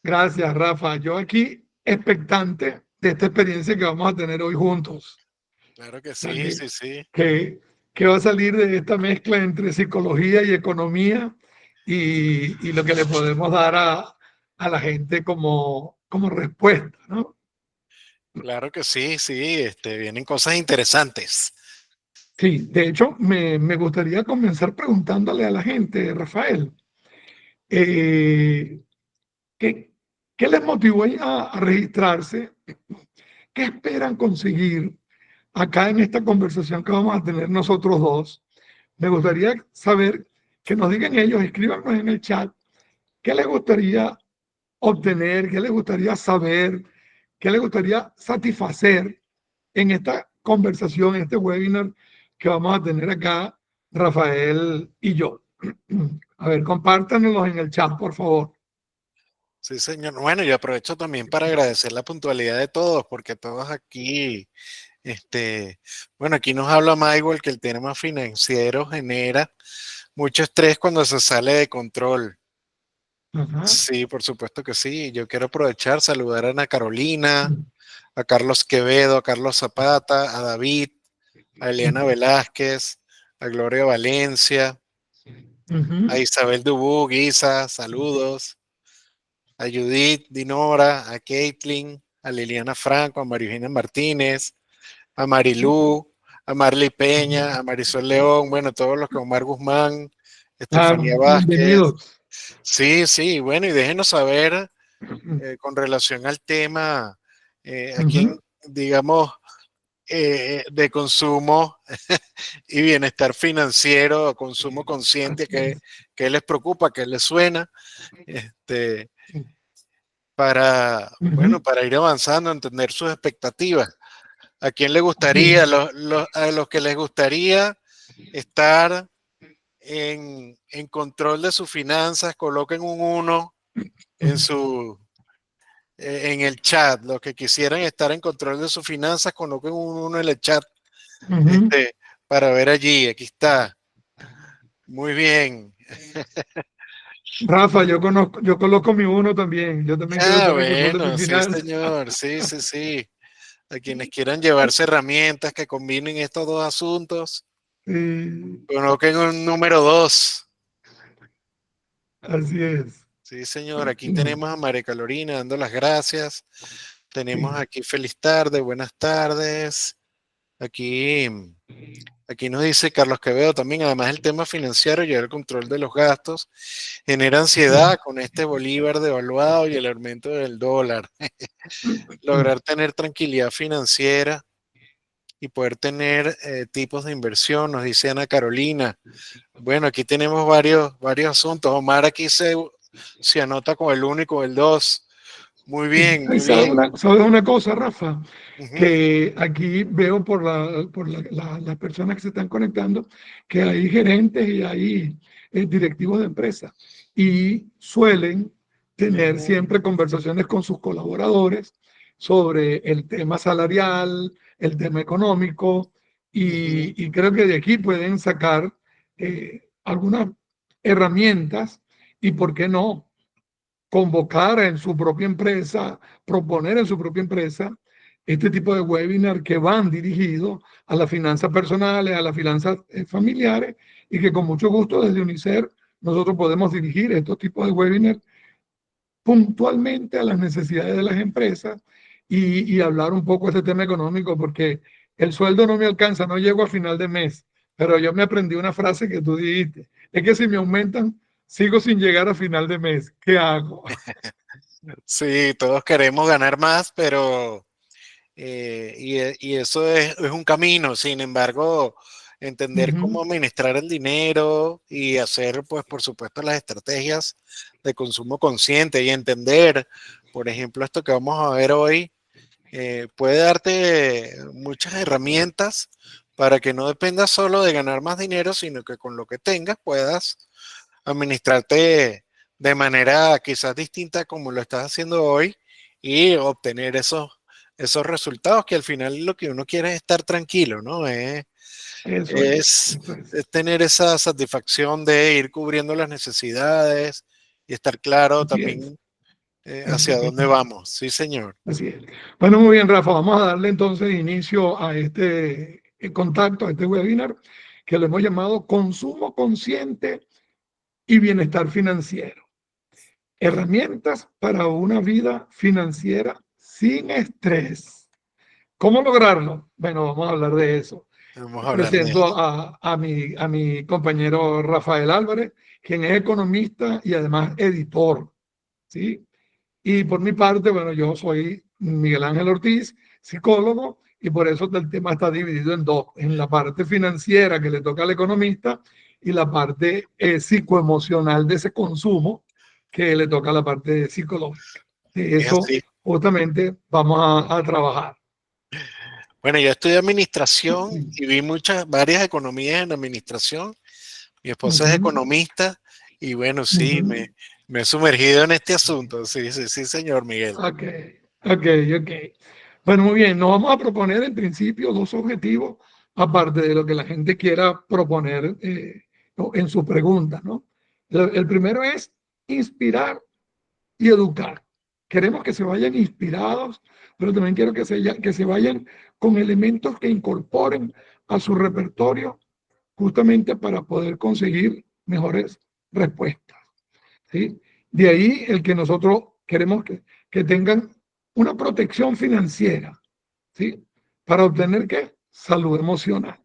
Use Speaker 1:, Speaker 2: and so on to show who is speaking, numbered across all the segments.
Speaker 1: Gracias, Rafa. Yo aquí expectante de esta experiencia que vamos a tener hoy juntos.
Speaker 2: Claro que
Speaker 1: O sea,
Speaker 2: sí, sí, sí.
Speaker 1: que va a salir de esta mezcla entre psicología y economía y lo que le podemos dar a la gente como respuesta, ¿no?
Speaker 2: Claro que sí, sí, vienen cosas interesantes.
Speaker 1: Sí, de hecho, me gustaría comenzar preguntándole a la gente, Rafael, eh, ¿qué, qué les motivó a registrarse? ¿Qué esperan conseguir acá en esta conversación que vamos a tener nosotros dos? Me gustaría saber que nos digan ellos, escríbanos en el chat, qué les gustaría obtener, qué les gustaría saber, qué les gustaría satisfacer en esta conversación, en este webinar que vamos a tener acá, Rafael y yo. A ver, compártanos en el chat, por favor.
Speaker 2: Sí, señor. Bueno, yo aprovecho también para agradecer la puntualidad de todos, porque todos aquí, bueno, aquí nos habla Michael que el tema financiero genera mucho estrés cuando se sale de control.
Speaker 1: Ajá.
Speaker 2: Sí, por supuesto que sí. Yo quiero aprovechar, saludar a Ana Carolina, a Carlos Quevedo, a Carlos Zapata, a David, a Eliana Velázquez, a Gloria Valencia, a
Speaker 1: Ujú.
Speaker 2: Isabel Dubú, Guisa, saludos, a Judith Dinora, a Caitlin, a Liliana Franco, a María Martínez, a Marilú, a Marley Peña, a Marisol León, bueno, todos los que Omar Guzmán,
Speaker 1: Claro,
Speaker 2: Estefanía Vázquez.
Speaker 1: bienvenidos.
Speaker 2: Sí, sí, bueno, y déjenos saber con relación al tema, a quien,
Speaker 1: Ujú.
Speaker 2: digamos, de consumo y bienestar financiero, consumo consciente,
Speaker 1: Así es.
Speaker 2: que les preocupa, que les suena, este, para, bueno,
Speaker 1: Ujú.
Speaker 2: para ir avanzando, entender sus expectativas. ¿A quién le
Speaker 1: Así
Speaker 2: gustaría,
Speaker 1: es.
Speaker 2: a los que les gustaría estar en control de sus finanzas, coloquen un uno en su, en el chat. Los que quisieran estar en control de sus finanzas, coloquen un uno en el chat,
Speaker 1: Ujú.
Speaker 2: este, para ver allí. Aquí está. Muy bien.
Speaker 1: Rafa, yo coloco mi uno también. Yo también quiero
Speaker 2: Ah,
Speaker 1: estar en control de
Speaker 2: bueno,
Speaker 1: mis
Speaker 2: sí,
Speaker 1: finanzas.
Speaker 2: señor. Sí, sí, sí. A quienes quieran llevarse herramientas que combinen estos dos asuntos,
Speaker 1: Sí,
Speaker 2: coloquen un número 2.
Speaker 1: así es.
Speaker 2: Sí, señor. Aquí tenemos a María Carolina dando las gracias. Tenemos
Speaker 1: Sí.
Speaker 2: aquí feliz tarde, buenas tardes. Aquí, aquí nos dice Carlos Quevedo también, además el tema financiero y el control de los gastos genera ansiedad con este bolívar devaluado y el aumento del dólar. Lograr tener tranquilidad financiera y poder tener tipos de inversión, nos dice Ana Carolina. Bueno, aquí tenemos varios asuntos. Omar aquí se anota con el uno y con el 2. Muy bien,
Speaker 1: ¿Y
Speaker 2: muy bien.
Speaker 1: sabes una cosa, Rafa?
Speaker 2: Ujú,
Speaker 1: Que aquí veo las personas que se están conectando que hay gerentes y hay directivos de empresas y suelen tener siempre conversaciones con sus colaboradores sobre el tema salarial, el tema económico
Speaker 2: ujú.
Speaker 1: y creo que de aquí pueden sacar algunas herramientas y, ¿por qué no? Convocar en su propia empresa, proponer en su propia empresa este tipo de webinar que van dirigidos a las finanzas personales, a las finanzas familiares y que con mucho gusto desde UNICEF nosotros podemos dirigir estos tipos de webinars puntualmente a las necesidades de las empresas y hablar un poco de este tema económico porque el sueldo no me alcanza, no llego a final de mes, pero yo me aprendí una frase que tú dijiste, es que si me aumentan, sigo sin llegar a final de mes, ¿qué hago?
Speaker 2: Sí, todos queremos ganar más, pero y eso es un camino. Sin embargo, entender cómo
Speaker 1: Ujú.
Speaker 2: administrar el dinero y hacer, pues, por supuesto, las estrategias de consumo consciente y entender, por ejemplo, esto que vamos a ver hoy, puede darte muchas herramientas para que no dependas solo de ganar más dinero, sino que con lo que tengas puedas administrarte de manera quizás distinta como lo estás haciendo hoy y obtener esos resultados que al final lo que uno quiere es estar tranquilo, ¿no?
Speaker 1: Eso es,
Speaker 2: Es,
Speaker 1: eso es.
Speaker 2: es tener esa satisfacción de ir cubriendo las necesidades y estar claro
Speaker 1: Así es.
Speaker 2: también hacia dónde vamos. Sí, señor.
Speaker 1: Así es. Bueno, muy bien, Rafa. Vamos a darle entonces inicio a este contacto, a este webinar, que le hemos llamado Consumo Consciente y Bienestar Financiero. Herramientas para una vida financiera sin estrés. ¿Cómo lograrlo? Bueno, vamos a hablar de eso.
Speaker 2: Vamos a hablar de
Speaker 1: Presento
Speaker 2: eso.
Speaker 1: a mi compañero Rafael Álvarez, quien es economista y además editor, ¿sí? Y por mi parte, bueno, yo soy Miguel Ángel Ortiz, psicólogo, y por eso el tema está dividido en dos, en la parte financiera que le toca al economista y la parte psicoemocional de ese consumo que le toca a la parte psicológica. De
Speaker 2: Es
Speaker 1: eso
Speaker 2: así.
Speaker 1: justamente vamos a trabajar.
Speaker 2: Bueno, yo estudié administración y vi varias economías en administración. Mi esposa es economista y bueno, sí, me he sumergido en este asunto. Sí, sí, sí, señor Miguel.
Speaker 1: Ok, ok, ok. Bueno, muy bien, nos vamos a proponer en principio dos objetivos, aparte de lo que la gente quiera proponer en sus preguntas, ¿no? El primero es inspirar y educar. Queremos que se vayan inspirados, pero también quiero que se vayan con elementos que incorporen a su repertorio justamente para poder conseguir mejores respuestas. ¿Sí? De ahí el que nosotros queremos que tengan una protección financiera, ¿sí? Para obtener ¿qué? Salud emocional.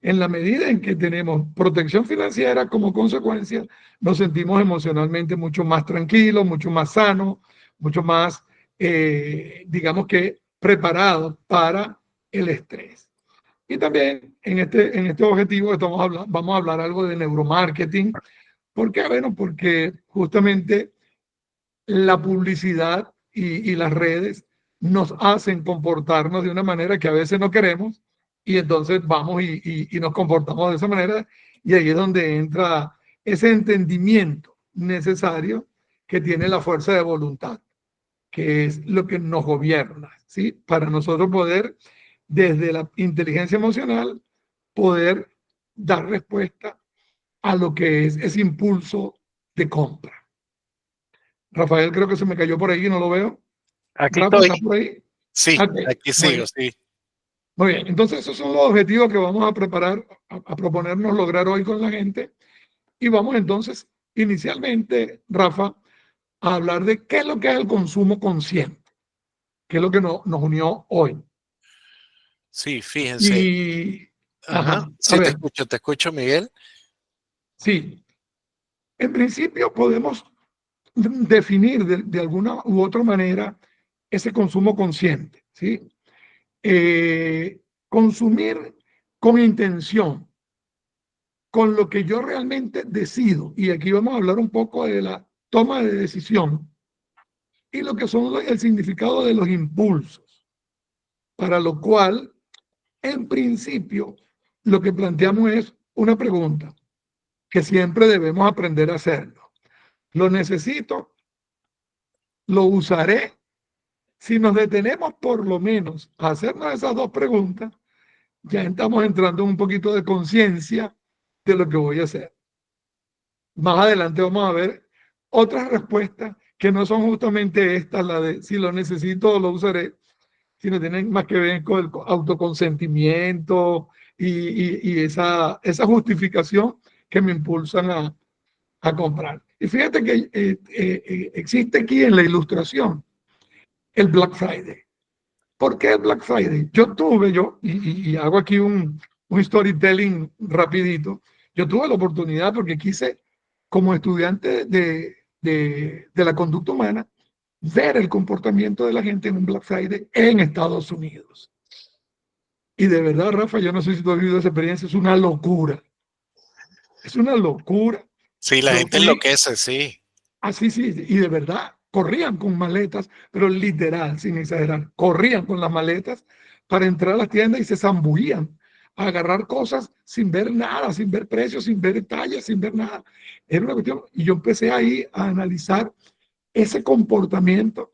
Speaker 1: En la medida en que tenemos protección financiera, como consecuencia, nos sentimos emocionalmente mucho más tranquilos, mucho más sanos, mucho más, digamos que, preparados para el estrés. Y también en este objetivo vamos a hablar algo de neuromarketing. ¿Por qué? Bueno, porque justamente la publicidad y las redes nos hacen comportarnos de una manera que a veces no queremos y entonces vamos y nos comportamos de esa manera y ahí es donde entra ese entendimiento necesario que tiene la fuerza de voluntad, que es lo que nos gobierna, ¿sí? Para nosotros poder, desde la inteligencia emocional, poder dar respuesta a lo que es ese impulso de compra. Rafael creo que se me cayó por ahí, no lo veo.
Speaker 2: Aquí
Speaker 1: Rafa,
Speaker 2: estoy.
Speaker 1: ¿estás por ahí?
Speaker 2: Sí,
Speaker 1: Ok,
Speaker 2: aquí
Speaker 1: muy
Speaker 2: sigo,
Speaker 1: bien.
Speaker 2: sí.
Speaker 1: Muy bien, entonces esos son los objetivos que vamos a preparar, a proponernos lograr hoy con la gente. Y vamos entonces, inicialmente, Rafa, a hablar de qué es lo que es el consumo consciente, qué es lo que nos unió hoy.
Speaker 2: Sí, fíjense.
Speaker 1: Y,
Speaker 2: Ajá.
Speaker 1: ajá, a
Speaker 2: Sí,
Speaker 1: ver,
Speaker 2: te escucho, Miguel.
Speaker 1: sí, en principio podemos definir de alguna u otra manera ese consumo consciente, ¿sí? Consumir con intención, con lo que yo realmente decido. Y aquí vamos a hablar un poco de la toma de decisión y lo que son el significado de los impulsos, para lo cual, en principio, lo que planteamos es una pregunta que siempre debemos aprender a hacerlo. ¿Lo necesito? ¿Lo usaré? Si nos detenemos por lo menos a hacernos esas dos preguntas, ya estamos entrando en un poquito de conciencia de lo que voy a hacer. Más adelante vamos a ver otras respuestas que no son justamente estas, la de si lo necesito o lo usaré, sino tienen más que ver con el autoconsentimiento y esa justificación que me impulsan a comprar. Y fíjate que existe aquí en la ilustración el Black Friday. ¿Por qué el Black Friday? Y hago aquí un storytelling rapidito, yo tuve la oportunidad porque quise, como estudiante de la conducta humana, ver el comportamiento de la gente en un Black Friday en Estados Unidos. Y de verdad, Rafa, yo no sé si tú has vivido esa experiencia, es una locura. Es una locura.
Speaker 2: Sí, la
Speaker 1: Yo
Speaker 2: gente
Speaker 1: fui
Speaker 2: enloquece, sí.
Speaker 1: así, sí, y de verdad, corrían con maletas, pero literal, sin exagerar, corrían con las maletas para entrar a las tiendas y se zambullían a agarrar cosas sin ver nada, sin ver precios, sin ver tallas, sin ver nada. Era una cuestión, y yo empecé ahí a analizar ese comportamiento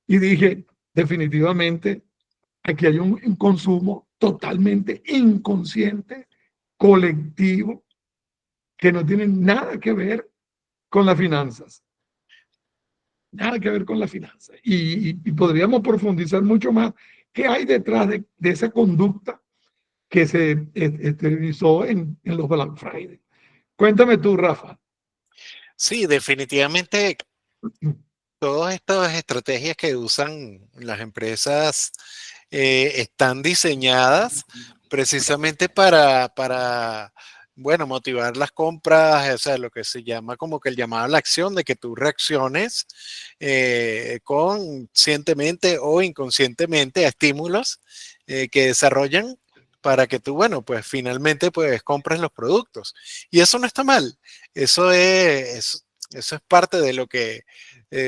Speaker 1: y dije, definitivamente, aquí hay un consumo totalmente inconsciente, colectivo, que no tiene nada que ver con las finanzas. nada que ver con la finanza. Y podríamos profundizar mucho más qué hay detrás de esa conducta que se esterilizó en los Black Friday. Cuéntame tú, Rafa.
Speaker 2: Sí, definitivamente todas estas estrategias que usan las empresas están diseñadas precisamente bueno, motivar las compras, o sea, lo que se llama como que el llamado a la acción, de que tú reacciones conscientemente o inconscientemente a estímulos que desarrollan para que tú, bueno, pues finalmente pues compres los productos. Y eso no está mal. Eso eso es parte de lo que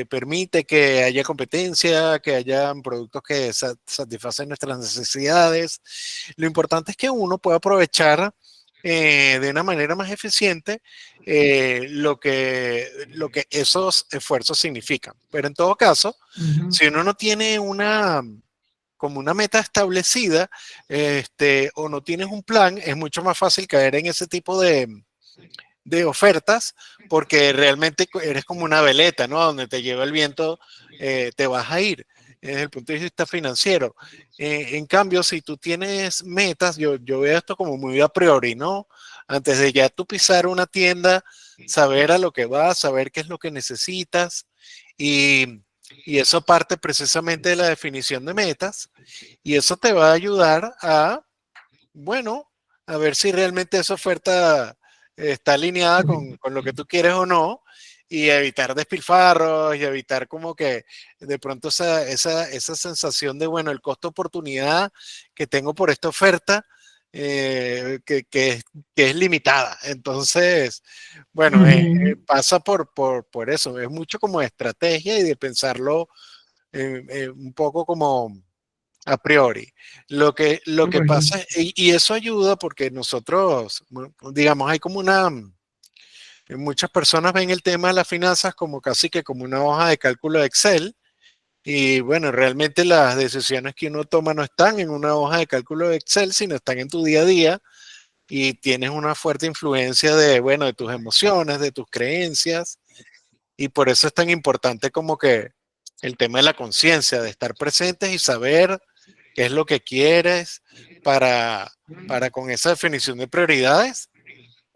Speaker 2: permite que haya competencia, que haya productos que satisfacen nuestras necesidades. Lo importante es que uno pueda aprovechar de una manera más eficiente lo que esos esfuerzos significan. Pero en todo caso, si uno no tiene como una meta establecida, o no tienes un plan, es mucho más fácil caer en ese tipo de ofertas, porque realmente eres como una veleta, ¿no? Donde te lleva el viento, te vas a ir desde el punto de vista financiero. En cambio, si tú tienes metas, yo veo esto como muy a priori, ¿no? Antes de ya tú pisar una tienda, saber a lo que vas, saber qué es lo que necesitas y eso parte precisamente de la definición de metas y eso te va a ayudar a, bueno, a ver si realmente esa oferta está alineada con lo que tú quieres o no, y evitar despilfarros y evitar como que de pronto esa sensación de, bueno, el costo oportunidad que tengo por esta oferta, que es limitada. Entonces, bueno, pasa por eso, es mucho como de estrategia y de pensarlo un poco como a priori. Lo que
Speaker 1: Bueno,
Speaker 2: pasa, y eso ayuda porque nosotros, bueno, digamos, hay como muchas personas ven el tema de las finanzas como casi que como una hoja de cálculo de Excel. Y bueno, realmente las decisiones que uno toma no están en una hoja de cálculo de Excel, sino están en tu día a día y tienes una fuerte influencia de, bueno, de tus emociones, de tus creencias. Y por eso es tan importante como que el tema de la conciencia, de estar presentes y saber qué es lo que quieres para, para con esa definición de prioridades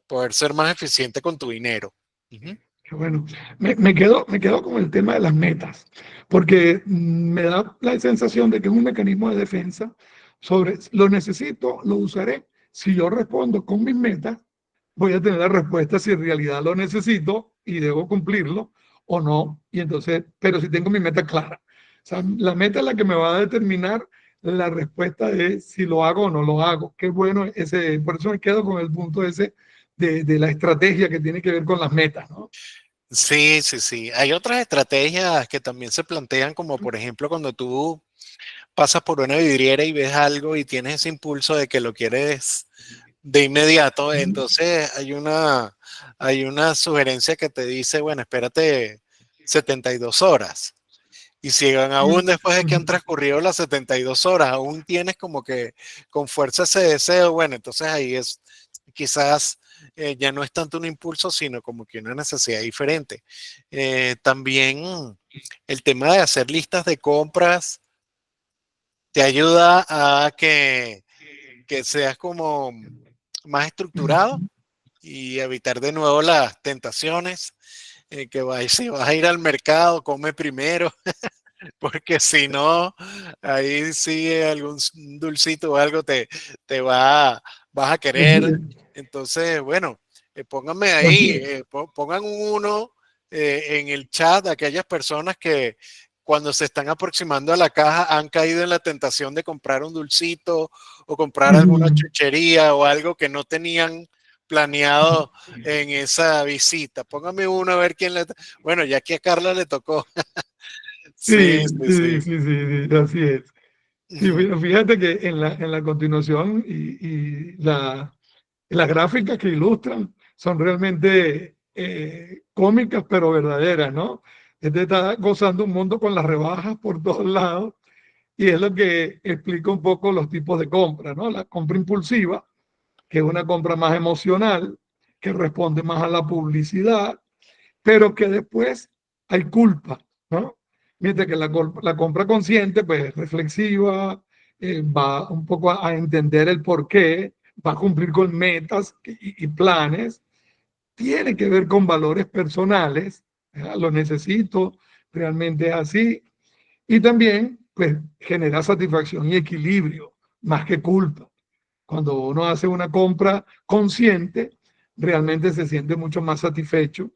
Speaker 2: poder ser más eficiente con tu dinero. Ujú.
Speaker 1: qué bueno. Me quedo con el tema de las metas, porque me da la sensación de que es un mecanismo de defensa sobre lo necesito, lo usaré. Si yo respondo con mis metas, voy a tener la respuesta si en realidad lo necesito y debo cumplirlo o no. Y entonces, pero si tengo mi meta clara. O sea, la meta es la que me va a determinar la respuesta de si lo hago o no lo hago. Qué bueno ese, por eso me quedo con el punto ese de la estrategia que tiene que ver con las metas, ¿no?
Speaker 2: Sí, sí, sí. Hay otras estrategias que también se plantean, como por ejemplo cuando tú pasas por una vidriera y ves algo y tienes ese impulso de que lo quieres de inmediato, entonces hay una sugerencia que te dice, bueno, espérate 72 horas. Y si aún después de que han transcurrido las 72 horas, aún tienes como que con fuerza ese deseo, bueno, entonces ahí es quizás ya no es tanto un impulso, sino como que una necesidad diferente. También el tema de hacer listas de compras te ayuda a que seas como más estructurado y evitar de nuevo las tentaciones, si vas a ir al mercado, come primero, porque si no, ahí sí algún dulcito o algo vas a querer. Entonces, bueno, pónganme
Speaker 1: Así
Speaker 2: ahí,
Speaker 1: es.
Speaker 2: pongan un uno en el chat, aquellas personas que cuando se están aproximando a la caja han caído en la tentación de comprar un dulcito o comprar alguna chuchería o algo que no tenían planeado en esa visita. Póngame uno a ver quién le... Bueno, ya que a Carla le tocó. Sí,
Speaker 1: Sí,
Speaker 2: sí,
Speaker 1: sí,
Speaker 2: sí.
Speaker 1: sí, sí, sí, así es. Sí,
Speaker 2: Ujú.
Speaker 1: fíjate que en la continuación las gráficas que ilustran son realmente cómicas, pero verdaderas, ¿no? Este está gozando un mundo con las rebajas por todos lados y es lo que explica un poco los tipos de compra, ¿no? La compra impulsiva, que es una compra más emocional, que responde más a la publicidad, pero que después hay culpa. ¿no? Mientras que la compra consciente, pues es reflexiva, va un poco a entender el por qué, va a cumplir con metas y planes, tiene que ver con valores personales, ¿verdad? Lo necesito, realmente es así, y también, pues, genera satisfacción y equilibrio, más que culpa. Cuando uno hace una compra consciente, realmente se siente mucho más satisfecho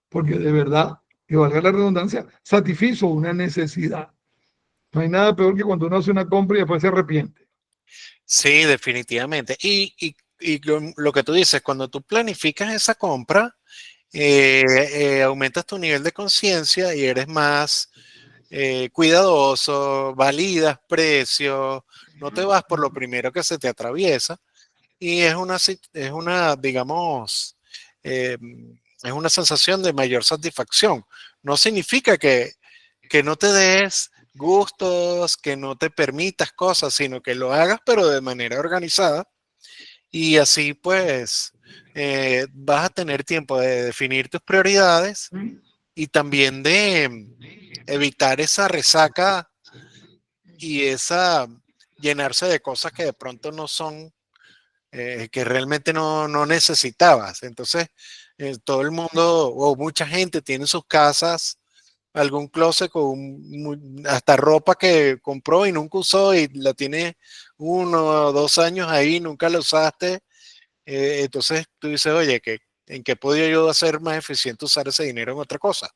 Speaker 1: porque de verdad, que valga la redundancia, satisfizo una necesidad. No hay nada peor que cuando uno hace una compra y después se arrepiente.
Speaker 2: Sí, definitivamente. Y lo que tú dices, cuando tú planificas esa compra, aumentas tu nivel de conciencia y eres más cuidadoso, validas precios, no te vas por lo primero que se te atraviesa y es una, digamos, es una sensación de mayor satisfacción. No significa que no te des gustos, que no te permitas cosas, sino que lo hagas, pero de manera organizada y así pues vas a tener tiempo de definir tus prioridades y también de evitar esa resaca y esa llenarse de cosas que de pronto no son, que realmente no necesitabas. Entonces, todo el mundo o mucha gente tiene en sus casas algún closet con hasta ropa que compró y nunca usó y la tiene 1 o 2 años ahí, nunca la usaste. Entonces tú dices, oye, ¿en qué podría yo hacer más eficiente usar ese dinero en otra cosa?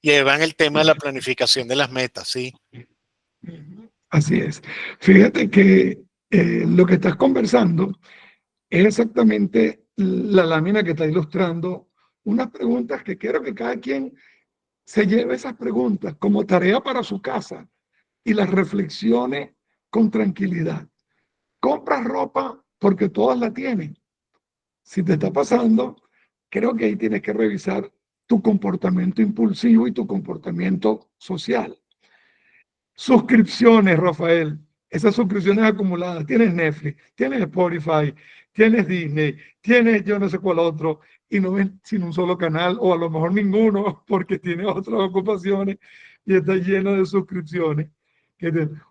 Speaker 2: Y ahí va en el tema de la planificación de las metas, ¿sí?
Speaker 1: Así es. Fíjate que lo que estás conversando es exactamente la lámina que está ilustrando unas preguntas que quiero que cada quien se lleve esas preguntas como tarea para su casa y las reflexione con tranquilidad. Compras ropa porque todas la tienen. Si te está pasando, creo que ahí tienes que revisar tu comportamiento impulsivo y tu comportamiento social. Suscripciones, Rafael. Esas suscripciones acumuladas. Tienes Netflix, tienes Spotify, tienes Disney, tienes yo no sé cuál otro, y no ves sin un solo canal, o a lo mejor ninguno, porque tienes otras ocupaciones y está lleno de suscripciones.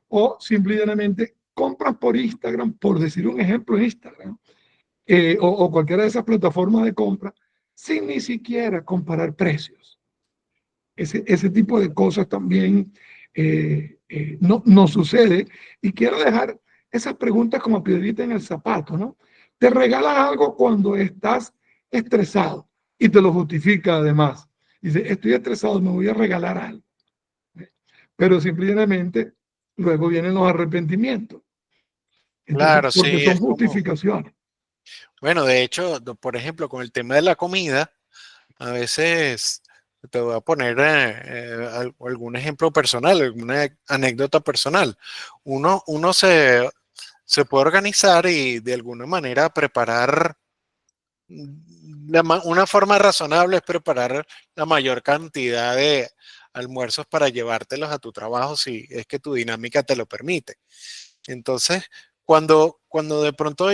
Speaker 1: O simplemente compras por Instagram, por decir un ejemplo, Instagram, o cualquiera de esas plataformas de compra, sin ni siquiera comparar precios. Ese tipo de cosas también no sucede. Y quiero dejar esas preguntas como piedrita en el zapato, ¿no? Te regalas algo cuando estás estresado y te lo justifica además. Dice, estoy estresado, me voy a regalar algo. Pero simplemente luego vienen los arrepentimientos. Entonces,
Speaker 2: Claro,
Speaker 1: porque
Speaker 2: sí,
Speaker 1: son
Speaker 2: es como,
Speaker 1: justificaciones.
Speaker 2: bueno, de hecho, por ejemplo, con el tema de la comida, a veces te voy a poner algún ejemplo personal, alguna anécdota personal. Uno se puede organizar y de alguna manera preparar, una forma razonable es preparar la mayor cantidad de almuerzos para llevártelos a tu trabajo si es que tu dinámica te lo permite. Entonces, cuando de pronto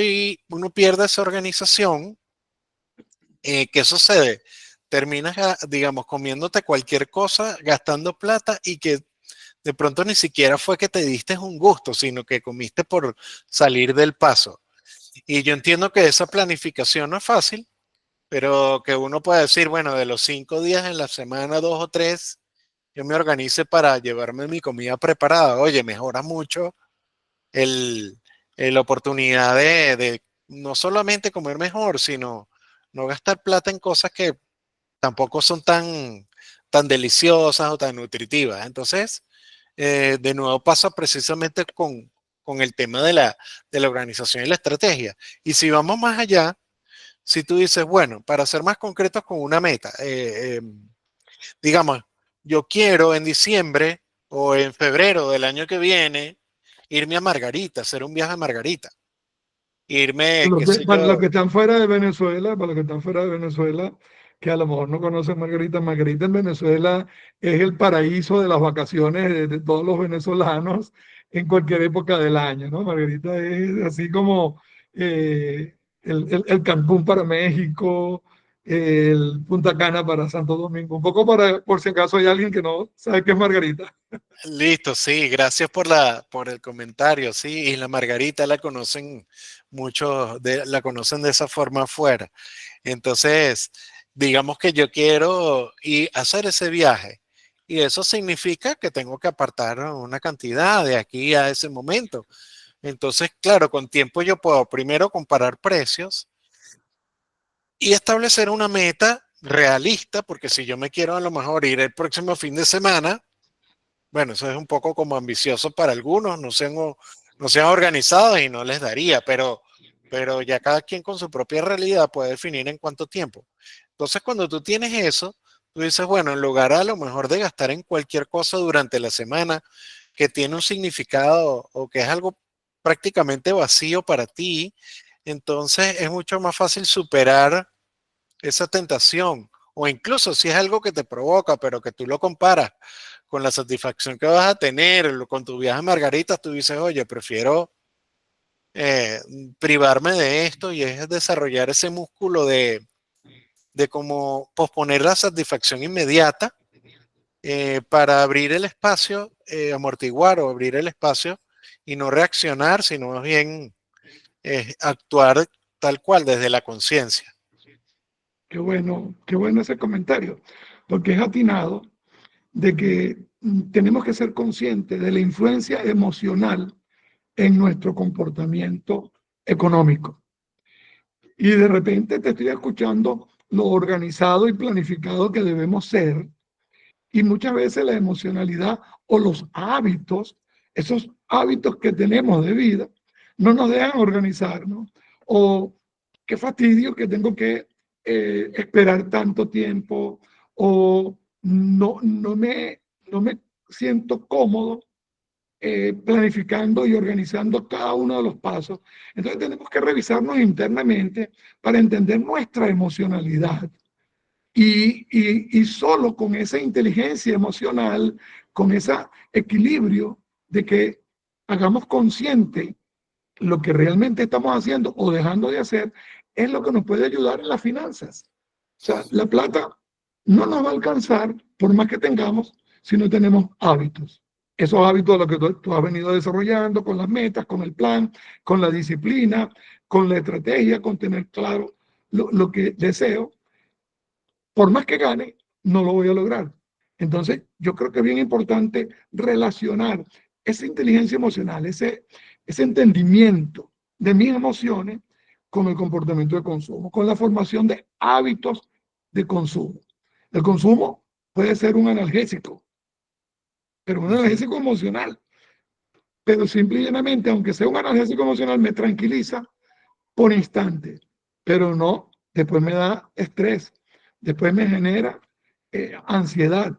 Speaker 2: uno pierde esa organización, ¿qué sucede? Terminas, digamos, comiéndote cualquier cosa, gastando plata y que de pronto ni siquiera fue que te diste un gusto, sino que comiste por salir del paso. Y yo entiendo que esa planificación no es fácil, pero que uno puede decir, bueno, de los 5 días en la semana, 2 o 3, yo me organice para llevarme mi comida preparada. Oye, mejora mucho el, la oportunidad de no solamente comer mejor, sino no gastar plata en cosas que tampoco son tan deliciosas o tan nutritivas. Entonces, de nuevo pasa precisamente con el tema de la organización y la estrategia. Y si vamos más allá, si tú dices, bueno, para ser más concretos con una meta, digamos, yo quiero en diciembre o en febrero del año que viene irme a Margarita, hacer un viaje a Margarita, irme, qué sé
Speaker 1: Para los
Speaker 2: yo.
Speaker 1: que están fuera de Venezuela, para los que están fuera de Venezuela, que a lo mejor no conocen Margarita, Margarita en Venezuela es el paraíso de las vacaciones de todos los venezolanos en cualquier época del año, ¿no? Margarita es así como el Cancún para México, el Punta Cana para Santo Domingo. Un poco por si acaso hay alguien que no sabe qué es Margarita.
Speaker 2: Listo, sí, gracias por el comentario, sí, y la Margarita la conocen muchos, la conocen de esa forma afuera. Entonces, digamos que yo quiero ir a hacer ese viaje y eso significa que tengo que apartar una cantidad de aquí a ese momento. Entonces, claro, con tiempo yo puedo primero comparar precios y establecer una meta realista, porque si yo me quiero a lo mejor ir el próximo fin de semana, bueno, eso es un poco como ambicioso para algunos, no sean organizados y no les daría, pero ya cada quien con su propia realidad puede definir en cuánto tiempo. Entonces, cuando tú tienes eso, tú dices, bueno, en lugar a lo mejor de gastar en cualquier cosa durante la semana que tiene un significado o que es algo prácticamente vacío para ti, entonces es mucho más fácil superar esa tentación. O incluso si es algo que te provoca, pero que tú lo comparas con la satisfacción que vas a tener con tu viaje a Margarita, tú dices, oye, prefiero eh, privarme de esto y es desarrollar ese músculo de cómo posponer la satisfacción inmediata para abrir el espacio, amortiguar o abrir el espacio y no reaccionar, sino más bien actuar tal cual desde la conciencia.
Speaker 1: Qué bueno ese comentario, porque es atinado de que tenemos que ser conscientes de la influencia emocional en nuestro comportamiento económico. Y de repente te estoy escuchando lo organizado y planificado que debemos ser. Y muchas veces la emocionalidad o los hábitos, esos hábitos que tenemos de vida, no nos dejan organizarnos. O qué fastidio que tengo que esperar tanto tiempo. O no me siento cómodo planificando y organizando cada uno de los pasos. Entonces tenemos que revisarnos internamente para entender nuestra emocionalidad. Y solo con esa inteligencia emocional, con ese equilibrio de que hagamos consciente lo que realmente estamos haciendo o dejando de hacer, es lo que nos puede ayudar en las finanzas. O sea, la plata no nos va a alcanzar por más que tengamos si no tenemos hábitos. Esos hábitos de los que tú has venido desarrollando con las metas, con el plan, con la disciplina, con la estrategia, con tener claro lo que deseo, por más que gane, no lo voy a lograr. Entonces, yo creo que es bien importante relacionar esa inteligencia emocional, ese entendimiento de mis emociones con el comportamiento de consumo, con la formación de hábitos de consumo. El consumo puede ser un analgésico, pero un analgésico emocional. Pero simple y llanamente, aunque sea un analgésico emocional, me tranquiliza por instante, pero no, después me da estrés, después me genera ansiedad.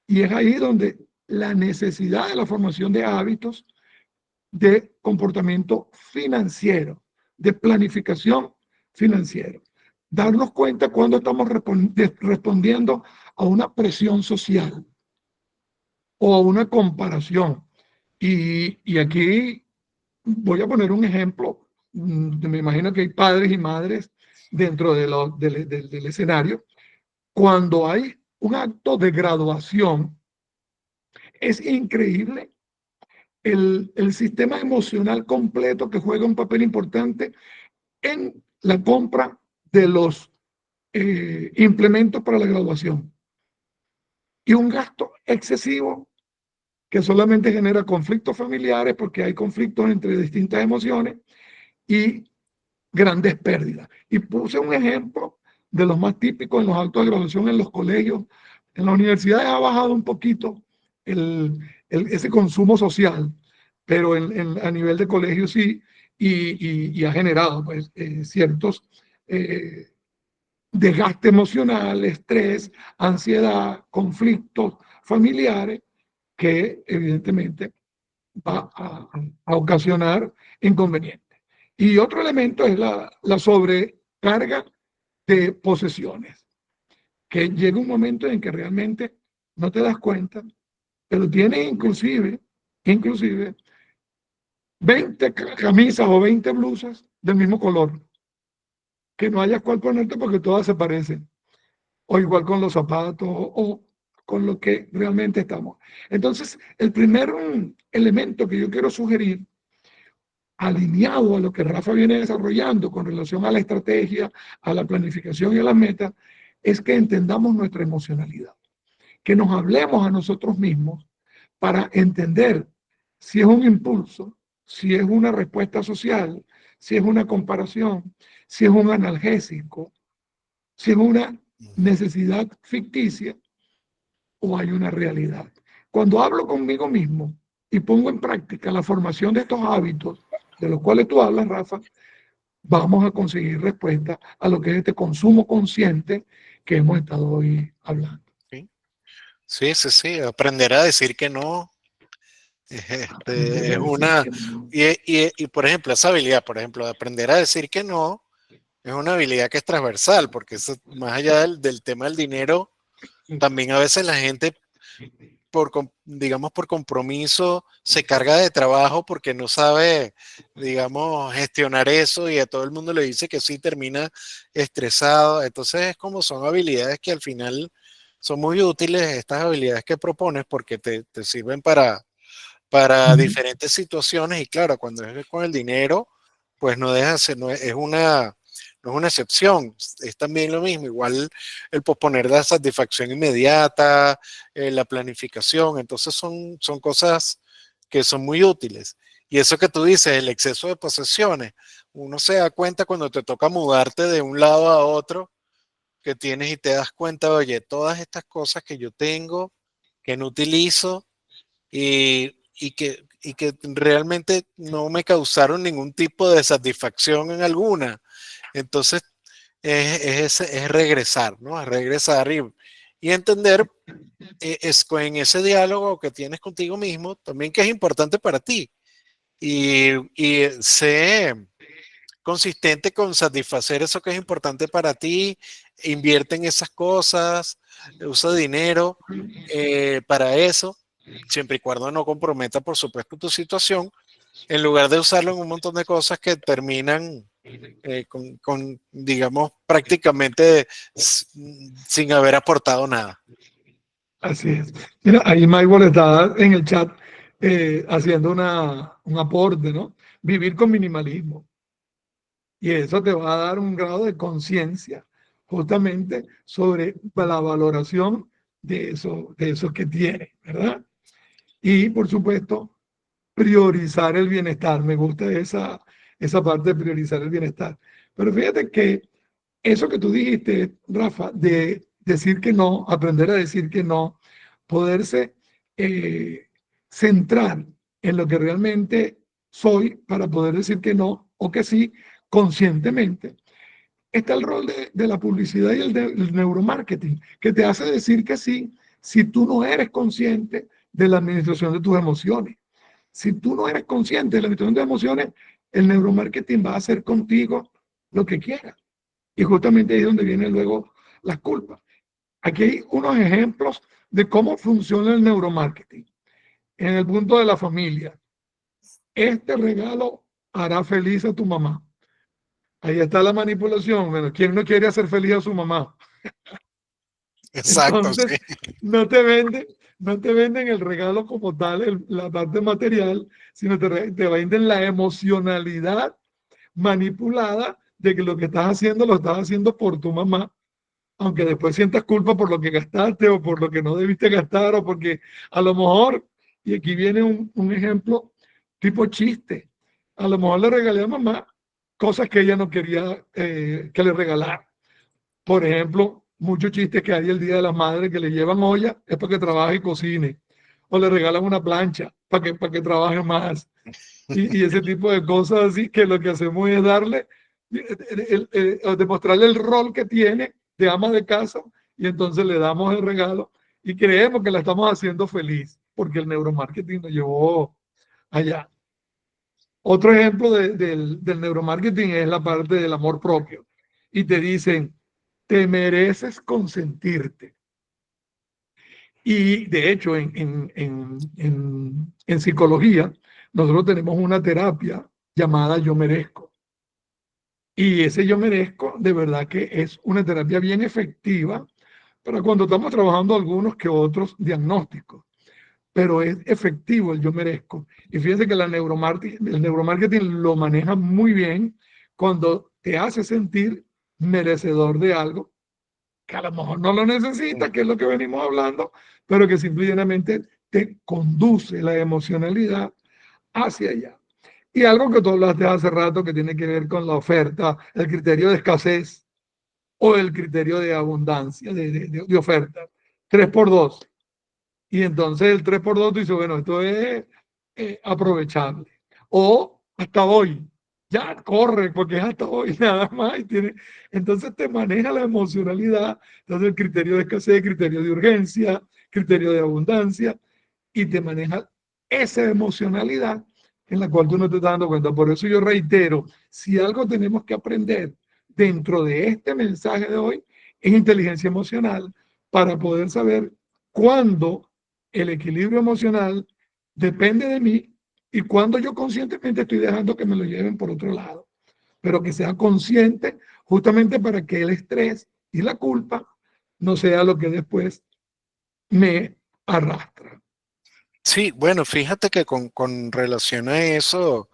Speaker 1: Y es ahí donde la necesidad de la formación de hábitos de comportamiento financiero, de planificación financiera. Darnos cuenta cuando estamos respondiendo a una presión social o a una comparación. Y aquí voy a poner un ejemplo. Me imagino que hay padres y madres dentro del escenario. Cuando hay un acto de graduación, es increíble el sistema emocional completo que juega un papel importante en la compra de los implementos para la graduación. Y un gasto excesivo que solamente genera conflictos familiares porque hay conflictos entre distintas emociones y grandes pérdidas. Y puse un ejemplo de los más típicos en los actos de graduación en los colegios. En las universidades ha bajado un poquito ese consumo social, pero a nivel de colegios sí, y ha generado pues, ciertos desgaste emocional, estrés, ansiedad, conflictos familiares que evidentemente va a ocasionar inconvenientes. Y otro elemento es la sobrecarga de posesiones, que llega un momento en que realmente no te das cuenta, pero tienes inclusive 20 camisas o 20 blusas del mismo color, que no hayas cuál ponerte porque todas se parecen, o igual con los zapatos, o con lo que realmente estamos. Entonces, el primer elemento que yo quiero sugerir, alineado a lo que Rafa viene desarrollando con relación a la estrategia, a la planificación y a las metas, es que entendamos nuestra emocionalidad, que nos hablemos a nosotros mismos para entender si es un impulso, si es una respuesta social, si es una comparación, si es un analgésico, si es una necesidad ficticia o hay una realidad. Cuando hablo conmigo mismo y pongo en práctica la formación de estos hábitos de los cuales tú hablas, Rafa, vamos a conseguir respuesta a lo que es este consumo consciente que hemos estado hoy hablando.
Speaker 2: Sí, sí, sí. Aprender a decir que no. Es una, y por ejemplo, esa habilidad, por ejemplo, de aprender a decir que no, es una habilidad que es transversal, porque eso, más allá del tema del dinero, también a veces la gente, digamos, por compromiso, se carga de trabajo porque no sabe, digamos, gestionar eso y a todo el mundo le dice que sí, termina estresado. Entonces es como son habilidades que al final son muy útiles, estas habilidades que propones, porque te sirven para diferentes situaciones y claro, cuando es con el dinero, pues no deja de ser, no es una excepción, es también lo mismo, igual el posponer la satisfacción inmediata, la planificación, entonces son cosas que son muy útiles. Y eso que tú dices, el exceso de posesiones, uno se da cuenta cuando te toca mudarte de un lado a otro que tienes y te das cuenta, oye, todas estas cosas que yo tengo, que no utilizo, y que realmente no me causaron ningún tipo de satisfacción en alguna. Entonces, es regresar, ¿no? Es regresar y entender en ese diálogo que tienes contigo mismo también que es importante para ti. Y sé consistente con satisfacer eso que es importante para ti, invierte en esas cosas, usa dinero para eso, siempre y cuando no comprometa, por supuesto, tu situación, en lugar de usarlo en un montón de cosas que terminan digamos, prácticamente sin haber aportado nada.
Speaker 1: Así es. Mira, ahí Michael está en el chat haciendo un aporte, ¿no? Vivir con minimalismo. Y eso te va a dar un grado de conciencia justamente sobre la valoración de eso que tienes, ¿verdad? Y por supuesto, priorizar el bienestar. Me gusta esa parte de priorizar el bienestar. Pero fíjate que eso que tú dijiste, Rafa, de decir que no, aprender a decir que no, poderse eh, centrar en lo que realmente soy para poder decir que no o que sí conscientemente. Está el rol de la publicidad y el neuromarketing, que te hace decir que sí si tú no eres consciente de la administración de tus emociones. Si tú no eres consciente de la administración de emociones, el neuromarketing va a hacer contigo lo que quiera. Y justamente ahí es donde vienen luego las culpas. Aquí hay unos ejemplos de cómo funciona el neuromarketing. En el punto de la familia, este regalo hará feliz a tu mamá. Ahí está la manipulación. Bueno, ¿quién no quiere hacer feliz a su mamá?
Speaker 2: Exacto, sí.
Speaker 1: Entonces, no te venden el regalo como tal, la parte material, sino te venden la emocionalidad manipulada de que lo que estás haciendo lo estás haciendo por tu mamá, aunque después sientas culpa por lo que gastaste o por lo que no debiste gastar o porque a lo mejor, y aquí viene un ejemplo tipo chiste, a lo mejor le regalé a mamá cosas que ella no quería que le regalara. Por ejemplo, muchos chistes que hay el Día de las Madres que le llevan olla es para que trabaje y cocine, o le regalan una plancha para que trabaje más, y ese tipo de cosas así que lo que hacemos es darle, demostrarle el rol que tiene de ama de casa y entonces le damos el regalo y creemos que la estamos haciendo feliz porque el neuromarketing nos llevó allá. Otro ejemplo del neuromarketing es la parte del amor propio y te dicen, te mereces consentirte. Y de hecho, en en, psicología, nosotros tenemos una terapia llamada Yo Merezco. Y ese yo merezco, de verdad que es una terapia bien efectiva para cuando estamos trabajando algunos que otros diagnósticos, pero es efectivo el yo merezco. Y fíjense que el neuromarketing lo maneja muy bien cuando te hace sentir merecedor de algo que a lo mejor no lo necesita, que es lo que venimos hablando, pero que simplemente te conduce la emocionalidad hacia allá. Y algo que tú hablaste hace rato que tiene que ver con la oferta, el criterio de escasez o el criterio de abundancia, de oferta. 3 por 2. Y entonces el 3 por 2 tú dices, bueno, esto es aprovechable. O hasta hoy, ya corre, porque es hasta hoy nada más. Entonces te maneja la emocionalidad, entonces el criterio de escasez, criterio de urgencia, criterio de abundancia, y te maneja esa emocionalidad en la cual tú no te estás dando cuenta. Por eso yo reitero, si algo tenemos que aprender dentro de este mensaje de hoy, es inteligencia emocional para poder saber cuándo el equilibrio emocional depende de mí y cuándo yo conscientemente estoy dejando que me lo lleven por otro lado. Pero que sea consciente justamente para que el estrés y la culpa no sea lo que después me arrastra.
Speaker 2: Sí, bueno, fíjate que con relación a eso,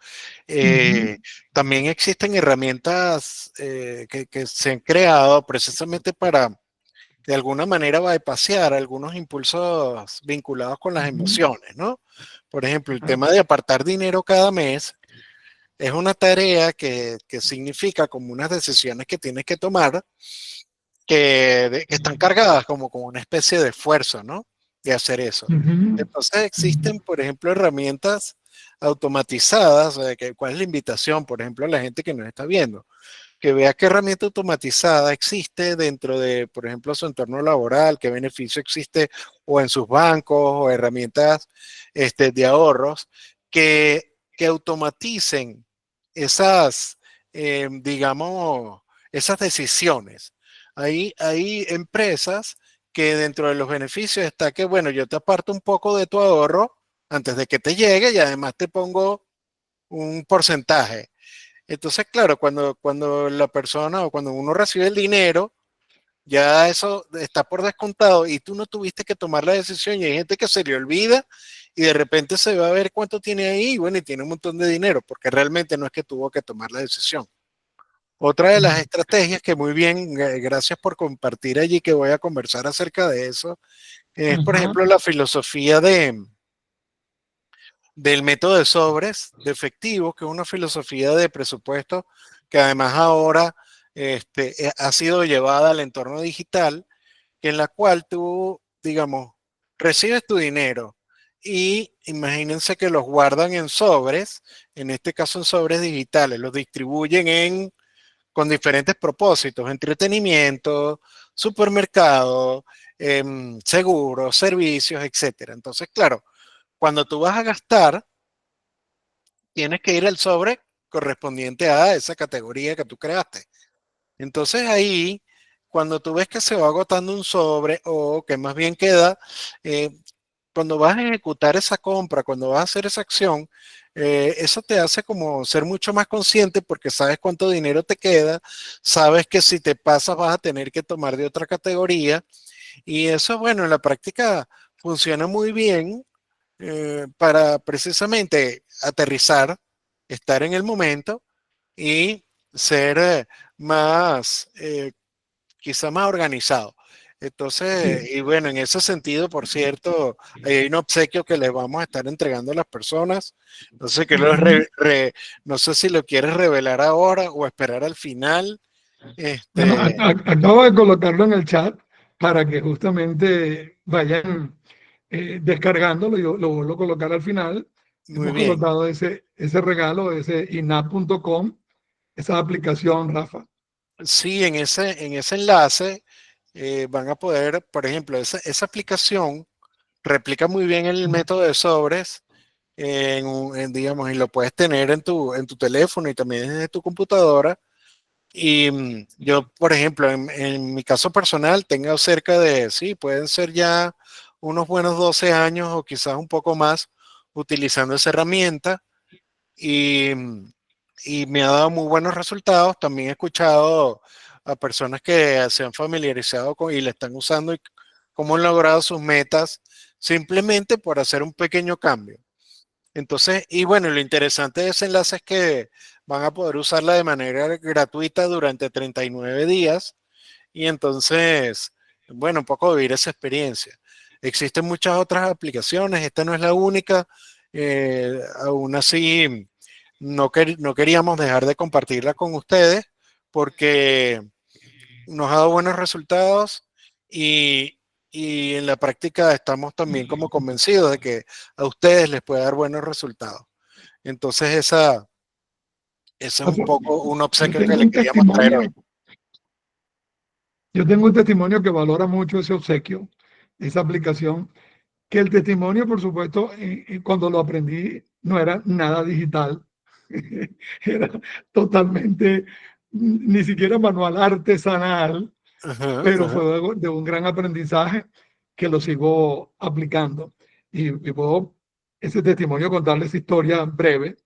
Speaker 1: Uh -huh.
Speaker 2: también existen herramientas que se han creado precisamente para, de alguna manera, bypassear algunos impulsos vinculados con
Speaker 1: Uh
Speaker 2: las
Speaker 1: -huh.
Speaker 2: emociones, ¿no? Por ejemplo, el tema de apartar dinero cada mes es una tarea que significa como unas decisiones que tienes que tomar que están cargadas como una especie de esfuerzo, ¿no? De hacer eso.
Speaker 1: Uh -huh.
Speaker 2: Entonces existen, por ejemplo, herramientas automatizadas, ¿cuál es la invitación, por ejemplo, a la gente que nos está viendo? Que vea qué herramienta automatizada existe dentro de, por ejemplo, su entorno laboral, qué beneficio existe o en sus bancos o herramientas de ahorros que automaticen esas, digamos, esas decisiones. Hay empresas que dentro de los beneficios está que, bueno, yo te aparto un poco de tu ahorro antes de que te llegue y además te pongo un porcentaje. Entonces, claro, cuando la persona o cuando uno recibe el dinero, ya eso está por descontado y tú no tuviste que tomar la decisión y hay gente que se le olvida y de repente se va a ver cuánto tiene ahí y bueno, y tiene un montón de dinero porque realmente no es que tuvo que tomar la decisión. Otra de las estrategias que muy bien, gracias por compartir allí que voy a conversar acerca de eso, es por
Speaker 1: Ajá.
Speaker 2: ejemplo la filosofía del método de sobres de efectivo, que es una filosofía de presupuesto que además ahora ha sido llevada al entorno digital, que en la cual tú, digamos, recibes tu dinero y imagínense que los guardan en sobres, en este caso en sobres digitales, los distribuyen con diferentes propósitos, entretenimiento, supermercado, seguros, servicios, etcétera. Entonces, claro, cuando tú vas a gastar, tienes que ir al sobre correspondiente a esa categoría que tú creaste. Entonces ahí, cuando tú ves que se va agotando un sobre o que más bien queda, eh, cuando vas a ejecutar esa compra, cuando vas a hacer esa acción, eso te hace como ser mucho más consciente porque sabes cuánto dinero te queda, sabes que si te pasas vas a tener que tomar de otra categoría y eso, bueno, en la práctica funciona muy bien para precisamente aterrizar, estar en el momento y ser más, quizá más organizado. Entonces,
Speaker 1: Sí.
Speaker 2: y bueno, en ese sentido, por cierto, hay un obsequio que les vamos a estar entregando a las personas. No sé,
Speaker 1: Ujú.
Speaker 2: no sé si lo quieres revelar ahora o esperar al final.
Speaker 1: Bueno,
Speaker 2: Este,
Speaker 1: acabo de colocarlo en el chat para que justamente vayan descargándolo. Yo lo vuelvo a colocar al final.
Speaker 2: muy
Speaker 1: Hemos
Speaker 2: bien.
Speaker 1: colocado ese regalo, ese inap.com, esa aplicación, Rafa.
Speaker 2: Sí, en ese enlace van a poder, por ejemplo, esa aplicación replica muy bien el método de sobres digamos, y lo puedes tener en tu teléfono y también desde tu computadora. Y yo, por ejemplo, en mi caso personal, tengo cerca de, sí, pueden ser ya unos buenos 12 años o quizás un poco más utilizando esa herramienta. Y y me ha dado muy buenos resultados. También he escuchado a personas que se han familiarizado con y le están usando y cómo han logrado sus metas simplemente por hacer un pequeño cambio. Entonces, y bueno, lo interesante de ese enlace es que van a poder usarla de manera gratuita durante 39 días y entonces, bueno, un poco vivir esa experiencia. Existen muchas otras aplicaciones, esta no es la única. Aún así, no queríamos dejar de compartirla con ustedes porque nos ha dado buenos resultados y, y en la práctica estamos también como convencidos de que a ustedes les puede dar buenos resultados. Entonces ese es un poco un
Speaker 1: Yo
Speaker 2: obsequio que
Speaker 1: tengo
Speaker 2: le
Speaker 1: un
Speaker 2: queríamos traer
Speaker 1: testimonio,
Speaker 2: hoy.
Speaker 1: yo tengo un testimonio que valora mucho ese obsequio, esa aplicación, que el testimonio, por supuesto, cuando lo aprendí, no era nada digital, era totalmente, ni siquiera manual artesanal,
Speaker 2: Ajá,
Speaker 1: pero
Speaker 2: ajá.
Speaker 1: fue de un gran aprendizaje que lo sigo aplicando. Y puedo ese testimonio contarles historia breve.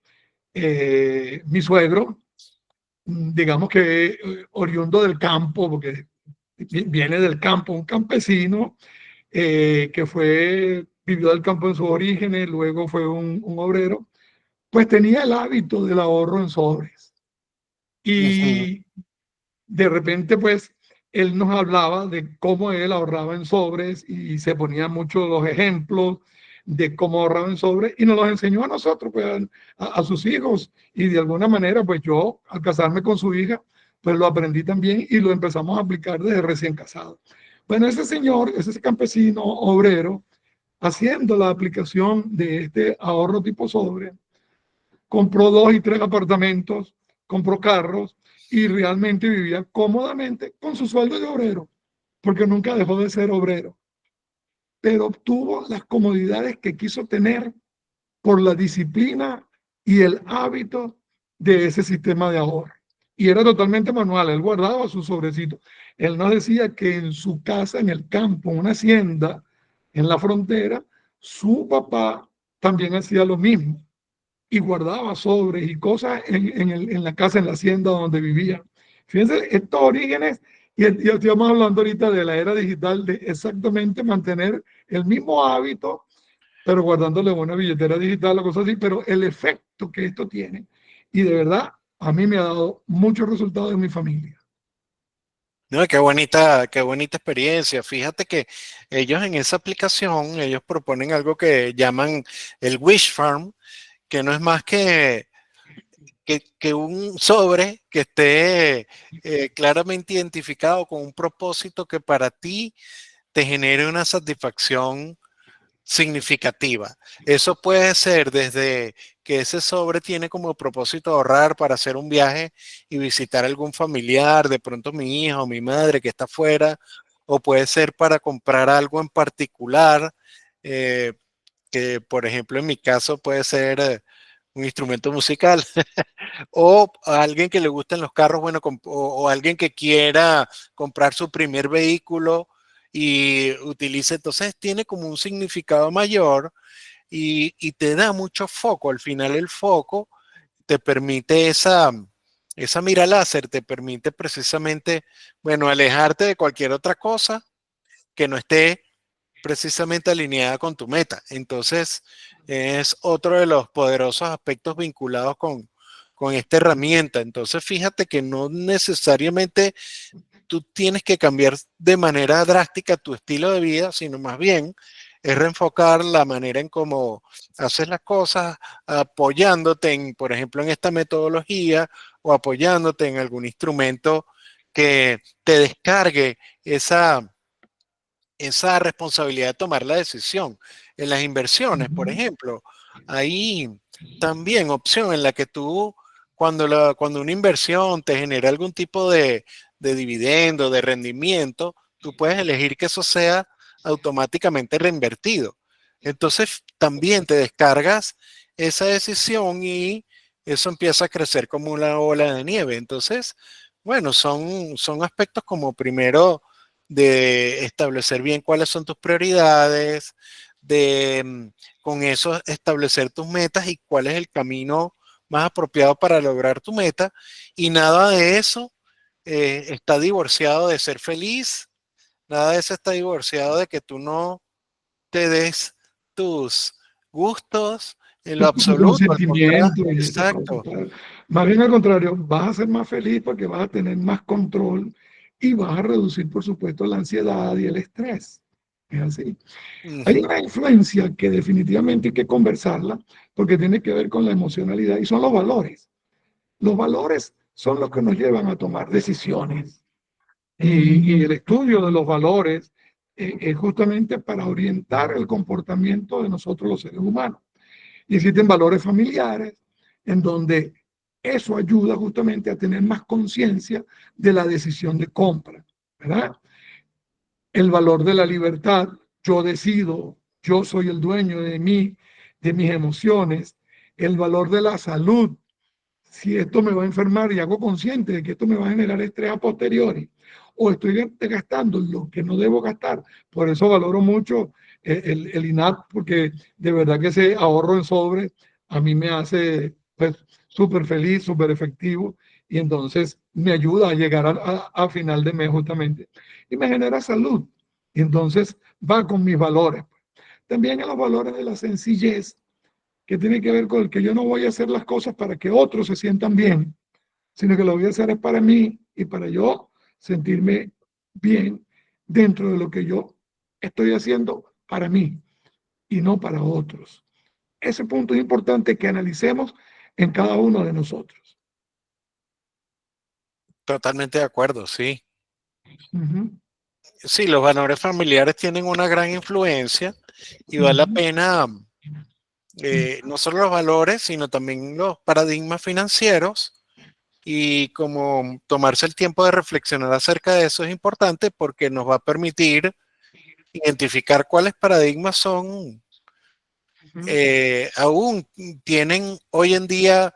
Speaker 1: Mi suegro, digamos que oriundo del campo, porque viene del campo, un campesino que vivió del campo en sus orígenes, luego fue un obrero, pues tenía el hábito del ahorro en sobres.
Speaker 2: Ujú,
Speaker 1: Y de repente, pues, él nos hablaba de cómo él ahorraba en sobres y se ponía muchos los ejemplos de cómo ahorraba en sobres y nos los enseñó a nosotros, pues, a sus hijos. Y de alguna manera, pues yo, al casarme con su hija, pues lo aprendí también y lo empezamos a aplicar desde recién casado. Bueno, ese señor, ese campesino obrero, haciendo la aplicación de este ahorro tipo sobre, compró 2 y 3 apartamentos, compró carros y realmente vivía cómodamente con su sueldo de obrero, porque nunca dejó de ser obrero, pero obtuvo las comodidades que quiso tener por la disciplina y el hábito de ese sistema de ahorro. Y era totalmente manual, él guardaba su sobrecito. Él nos decía que en su casa, en el campo, en una hacienda, en la frontera, su papá también hacía lo mismo y guardaba sobres y cosas en la casa, en la hacienda donde vivía. Fíjense, estos orígenes, y estamos hablando ahorita de la era digital, de exactamente mantener el mismo hábito, pero guardándole una billetera digital o cosas así, pero el efecto que esto tiene, y de verdad, a mí me ha dado muchos resultados en mi familia.
Speaker 2: no, qué bonita experiencia. Fíjate que ellos en esa aplicación, ellos proponen algo que llaman el Wish Farm, que no es más que un sobre que esté claramente identificado con un propósito que para ti te genere una satisfacción significativa. Eso puede ser desde que ese sobre tiene como propósito ahorrar para hacer un viaje y visitar algún familiar, de pronto mi hija o mi madre que está afuera, o puede ser para comprar algo en particular, eh, que por ejemplo en mi caso puede ser un instrumento musical. O a alguien que le gusten los carros, bueno, o alguien que quiera comprar su primer vehículo y utilice, entonces tiene como un significado mayor y te da mucho foco. Al final el foco te permite esa mira láser, te permite precisamente, bueno, alejarte de cualquier otra cosa que no esté precisamente alineada con tu meta. Entonces, es otro de los poderosos aspectos vinculados con esta herramienta. Entonces, fíjate que no necesariamente tú tienes que cambiar de manera drástica tu estilo de vida, sino más bien es reenfocar la manera en cómo haces las cosas, apoyándote en, por ejemplo, en esta metodología o apoyándote en algún instrumento que te descargue esa responsabilidad de tomar la decisión. En las inversiones, por
Speaker 1: Ujú,
Speaker 2: ejemplo, hay también opción en la que tú, cuando una inversión te genera algún tipo de dividendo, de rendimiento, tú puedes elegir que eso sea automáticamente reinvertido. Entonces, también te descargas esa decisión y eso empieza a crecer como una bola de nieve. Entonces, bueno, son aspectos como primero de establecer bien cuáles son tus prioridades, de con eso establecer tus metas y cuál es el camino más apropiado para lograr tu meta, y nada de eso está divorciado de ser feliz, nada de eso está divorciado de que tú no te des tus gustos en lo
Speaker 1: Tu
Speaker 2: absoluto, al contrario,
Speaker 1: consentimiento y esas cosas.
Speaker 2: exacto.
Speaker 1: Claro. Más bien al contrario, vas a ser más feliz porque vas a tener más control y vas a reducir, por supuesto, la ansiedad y el estrés. Es así. Hay
Speaker 2: Ujú.
Speaker 1: una influencia que definitivamente hay que conversarla porque tiene que ver con la emocionalidad y son los valores. Los valores son los que nos llevan a tomar decisiones y el estudio de los valores es justamente para orientar el comportamiento de nosotros los seres humanos. Y existen valores familiares en donde eso ayuda justamente a tener más conciencia de la decisión de compra, ¿verdad? El valor de la libertad, yo decido, yo soy el dueño de mí, de mis emociones, el valor de la salud, si esto me va a enfermar y hago consciente de que esto me va a generar estrés a posteriori, o estoy gastando lo que no debo gastar. Por eso valoro mucho el INAP, porque de verdad que ese ahorro en sobre a mí me hace pues súper feliz, súper efectivo, y entonces me ayuda a llegar a final de mes justamente, y me genera salud, y entonces va con mis valores. También en los valores de la sencillez, que tiene que ver con el que yo no voy a hacer las cosas para que otros se sientan bien, sino que lo voy a hacer es para mí y para yo sentirme bien dentro de lo que yo estoy haciendo para mí y no para otros. Ese punto es importante que analicemos en cada uno de nosotros.
Speaker 2: Totalmente de acuerdo, sí.
Speaker 1: Uh -huh.
Speaker 2: Sí, los valores familiares tienen una gran influencia y
Speaker 1: Uh
Speaker 2: vale la
Speaker 1: -huh.
Speaker 2: pena no solo los valores, sino también los paradigmas financieros. Y como tomarse el tiempo de reflexionar acerca de eso es importante porque nos va a permitir identificar cuáles paradigmas son, aún tienen hoy en día,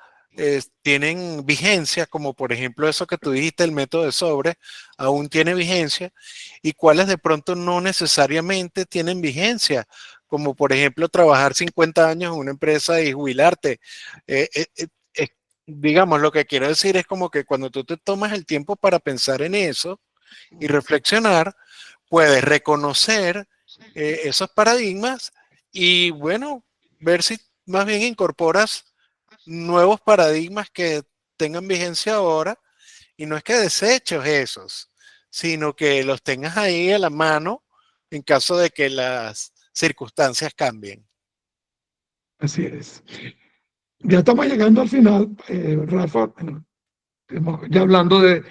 Speaker 2: tienen vigencia, como por ejemplo eso que tú dijiste, el método de sobre, aún tiene vigencia, y cuáles de pronto no necesariamente tienen vigencia, como por ejemplo trabajar 50 años en una empresa y jubilarte. Eh, eh, eh, eh, digamos, lo que quiero decir es como que cuando tú te tomas el tiempo para pensar en eso y reflexionar, puedes reconocer esos paradigmas y bueno, ver si más bien incorporas nuevos paradigmas que tengan vigencia ahora y no es que deseches esos, sino que los tengas ahí a la mano en caso de que las circunstancias cambien.
Speaker 1: Así es. Ya estamos llegando al final, Rafa, ya hablando de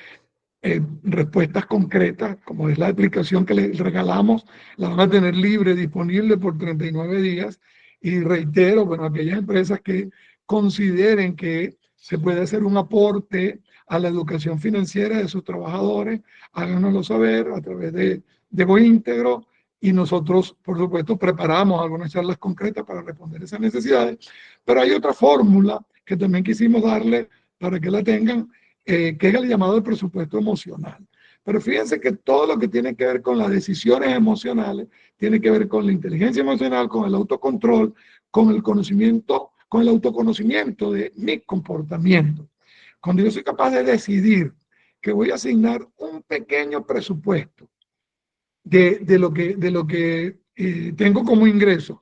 Speaker 1: respuestas concretas, como es la aplicación que les regalamos, la van a tener libre, disponible por 39 días. Y reitero, bueno, aquellas empresas que consideren que se puede hacer un aporte a la educación financiera de sus trabajadores, háganoslo saber a través de GoIntegro y nosotros, por supuesto, preparamos algunas charlas concretas para responder esas necesidades. Pero hay otra fórmula que también quisimos darle para que la tengan, que es el llamado del presupuesto emocional. Pero fíjense que todo lo que tiene que ver con las decisiones emocionales tiene que ver con la inteligencia emocional, con el autocontrol, con el conocimiento, con el autoconocimiento de mi comportamiento. Cuando yo soy capaz de decidir que voy a asignar un pequeño presupuesto de lo que tengo como ingreso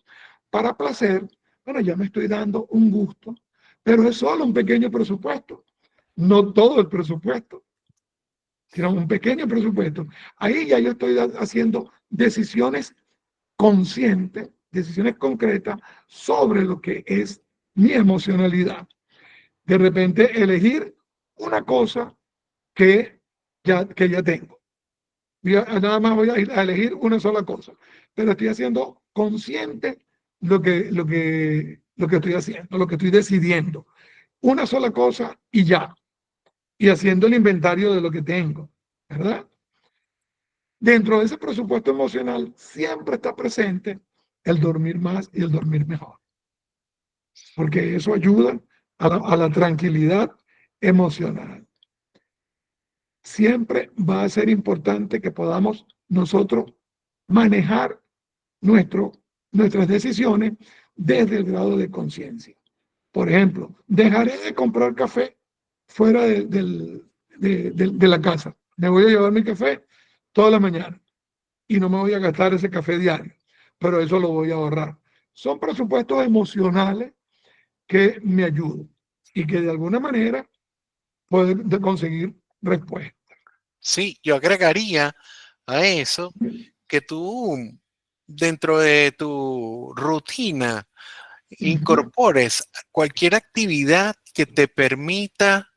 Speaker 1: para placer, bueno, ya me estoy dando un gusto, pero es solo un pequeño presupuesto, no todo el presupuesto, sino un pequeño presupuesto. Ahí ya yo estoy haciendo decisiones conscientes, decisiones concretas sobre lo que es mi emocionalidad. De repente elegir una cosa que ya tengo. Nada más voy a elegir una sola cosa, pero estoy haciendo consciente lo que estoy haciendo, lo que estoy decidiendo. Una sola cosa y ya. Y haciendo el inventario de lo que tengo, ¿verdad? Dentro de ese presupuesto emocional siempre está presente el dormir más y el dormir mejor, porque eso ayuda a la tranquilidad emocional. Siempre va a ser importante que podamos nosotros manejar nuestras decisiones desde el grado de conciencia. Por ejemplo, dejaré de comprar café fuera de la casa. Me voy a llevar mi café toda la mañana y no me voy a gastar ese café diario, pero eso lo voy a ahorrar. Son presupuestos emocionales que me ayudan y que de alguna manera pueden conseguir respuesta.
Speaker 2: Sí, yo agregaría a eso que tú dentro de tu rutina incorpores cualquier actividad que te permita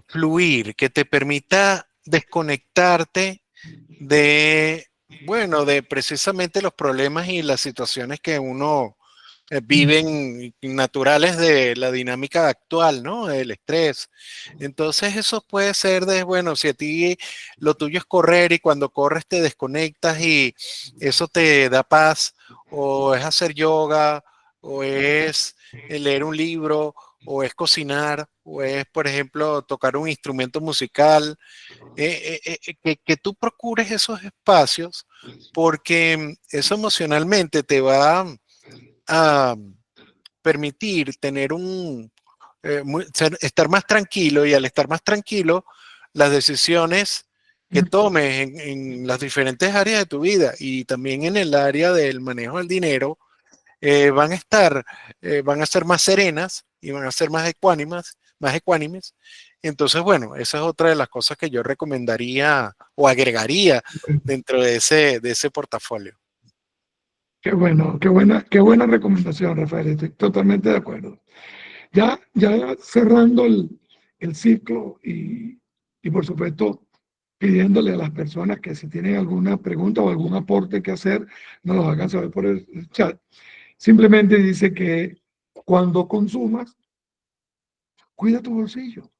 Speaker 2: fluir, que te permita desconectarte de, bueno, de precisamente los problemas y las situaciones que uno viven naturales de la dinámica actual, ¿no? El estrés. Entonces eso puede ser de, bueno, si a ti lo tuyo es correr y cuando corres te desconectas y eso te da paz, o es hacer yoga, o es leer un libro, o es cocinar, o es, por ejemplo, tocar un instrumento musical, que tú procures esos espacios porque eso emocionalmente te va a permitir tener estar más tranquilo, y al estar más tranquilo, las decisiones que tomes en las diferentes áreas de tu vida y también en el área del manejo del dinero van a estar, van a ser más serenas y van a ser más ecuánimes, más ecuánimes. Entonces, bueno, esa es otra de las cosas que yo recomendaría o agregaría dentro de ese portafolio.
Speaker 1: Qué bueno, qué buena recomendación, Rafael. Estoy totalmente de acuerdo. Ya cerrando el ciclo y por supuesto pidiéndole a las personas que si tienen alguna pregunta o algún aporte que hacer, nos lo hagan saber por el chat. Simplemente dice que cuando consumas, cuida tu bolsillo,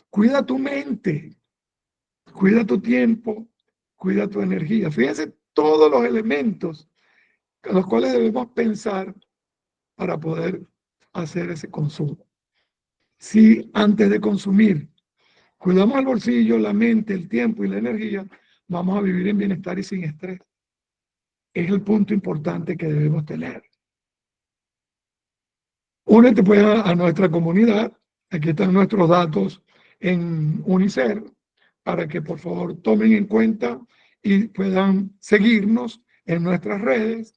Speaker 1: cuida tu mente, cuida tu tiempo, cuida tu energía. Fíjense todos los elementos a los cuales debemos pensar para poder hacer ese consumo. Si antes de consumir cuidamos el bolsillo, la mente, el tiempo y la energía, vamos a vivir en bienestar y sin estrés. Es el punto importante que debemos tener. Únete pues a nuestra comunidad. Aquí están nuestros datos en Unicer para que por favor tomen en cuenta y puedan seguirnos en nuestras redes,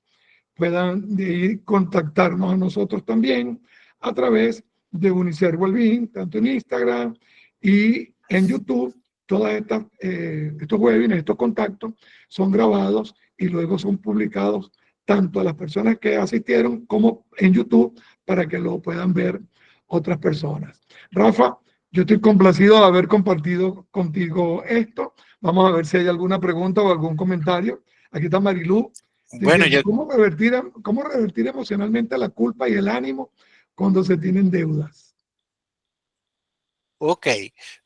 Speaker 1: puedan de ir contactarnos a nosotros también a través de Unicer Wellbeing, tanto en Instagram y en YouTube. Todas estos webinars, estos contactos son grabados y luego son publicados tanto a las personas que asistieron como en YouTube para que lo puedan ver otras personas. Rafa, yo estoy complacido de haber compartido contigo esto. Vamos a ver si hay alguna pregunta o algún comentario. Aquí está Marilú
Speaker 2: Bueno,
Speaker 1: diciendo, cómo revertir emocionalmente la culpa y el ánimo cuando se tienen deudas?
Speaker 2: ok,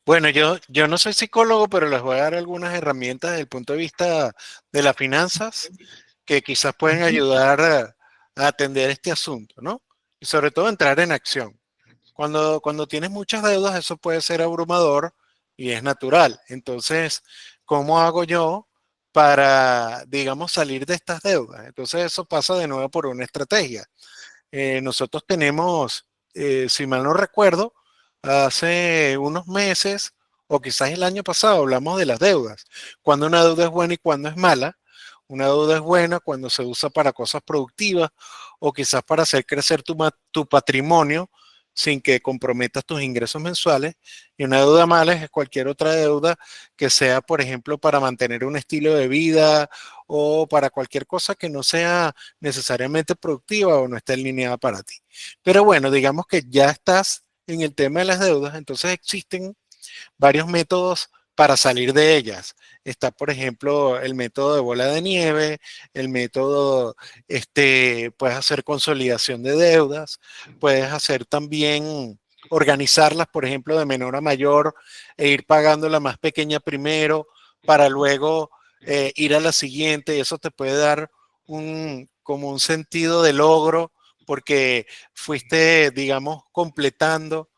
Speaker 2: bueno, yo no soy psicólogo, pero les voy a dar algunas herramientas desde el punto de vista de las finanzas que quizás pueden ayudar a atender este asunto, ¿no? Y sobre todo entrar en acción. Cuando tienes muchas deudas, eso puede ser abrumador y es natural. Entonces, ¿cómo hago yo para, digamos, salir de estas deudas? Entonces, eso pasa de nuevo por una estrategia. Nosotros tenemos, si mal no recuerdo, hace unos meses o quizás el año pasado hablamos de las deudas. Cuando una deuda es buena y cuando es mala. Una deuda es buena cuando se usa para cosas productivas o quizás para hacer crecer tu patrimonio sin que comprometas tus ingresos mensuales. Y una deuda mala es cualquier otra deuda que sea, por ejemplo, para mantener un estilo de vida o para cualquier cosa que no sea necesariamente productiva o no esté alineada para ti. Pero bueno, digamos que ya estás en el tema de las deudas, entonces existen varios métodos para salir de ellas. Está, por ejemplo, el método de bola de nieve, el método, puedes hacer consolidación de deudas, puedes hacer también organizarlas, por ejemplo, de menor a mayor e ir pagando la más pequeña primero para luego ir a la siguiente, y eso te puede dar como un sentido de logro porque fuiste, digamos, completando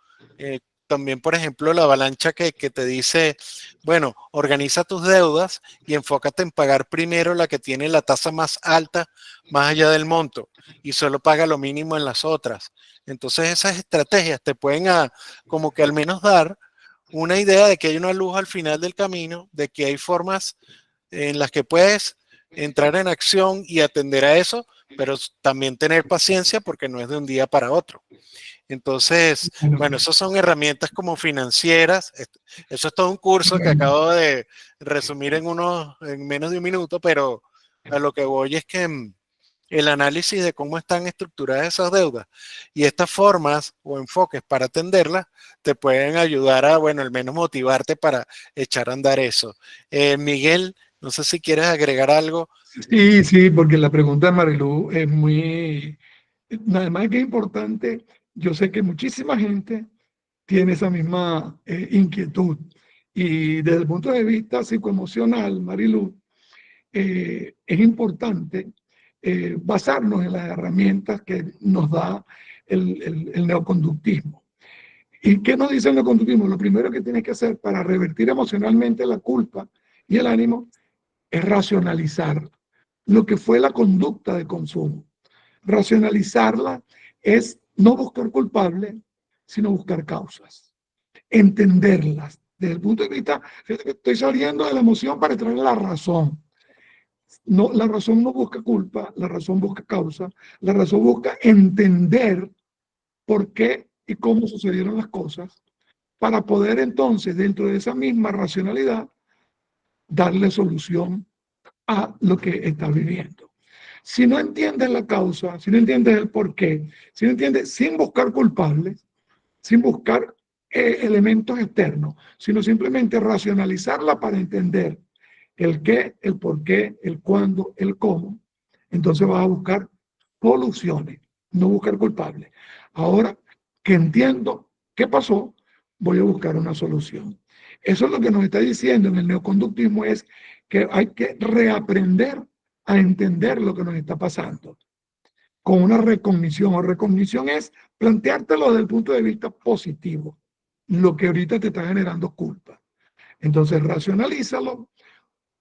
Speaker 2: también, por ejemplo, la avalancha que te dice, bueno, organiza tus deudas y enfócate en pagar primero la que tiene la tasa más alta, más allá del monto, y solo paga lo mínimo en las otras. Entonces esas estrategias te pueden como que al menos dar una idea de que hay una luz al final del camino, de que hay formas en las que puedes entrar en acción y atender a eso, pero también tener paciencia porque no es de un día para otro. Entonces, bueno, esas son herramientas como financieras. Eso es todo un curso que acabo de resumir en menos de un minuto, pero a lo que voy es que el análisis de cómo están estructuradas esas deudas y estas formas o enfoques para atenderlas te pueden ayudar a, bueno, al menos motivarte para echar a andar eso. Miguel, no sé si quieres agregar algo.
Speaker 1: Sí, sí, porque la pregunta de Marilú es muy, además que es importante, yo sé que muchísima gente tiene esa misma inquietud. Y desde el punto de vista psicoemocional, Marilú, es importante basarnos en las herramientas que nos da el neoconductismo. ¿Y qué nos dice el neoconductismo? Lo primero que tienes que hacer para revertir emocionalmente la culpa y el ánimo es racionalizar lo que fue la conducta de consumo. Racionalizarla es no buscar culpables, sino buscar causas, entenderlas. Desde el punto de vista, estoy saliendo de la emoción para traer la razón. No, la razón no busca culpa, la razón busca causa, la razón busca entender por qué y cómo sucedieron las cosas, para poder entonces, dentro de esa misma racionalidad, darle solución a lo que estás viviendo. Si no entiendes la causa, si no entiendes el por qué, si no entiendes, sin buscar culpables, sin buscar elementos externos, sino simplemente racionalizarla para entender el qué, el por qué, el cuándo, el cómo, entonces vas a buscar soluciones, no buscar culpables. Ahora que entiendo qué pasó, voy a buscar una solución. Eso es lo que nos está diciendo en el neoconductismo, es que hay que reaprender a entender lo que nos está pasando con una recognición. O recognición es planteártelo desde el punto de vista positivo, lo que ahorita te está generando culpa. Entonces racionalízalo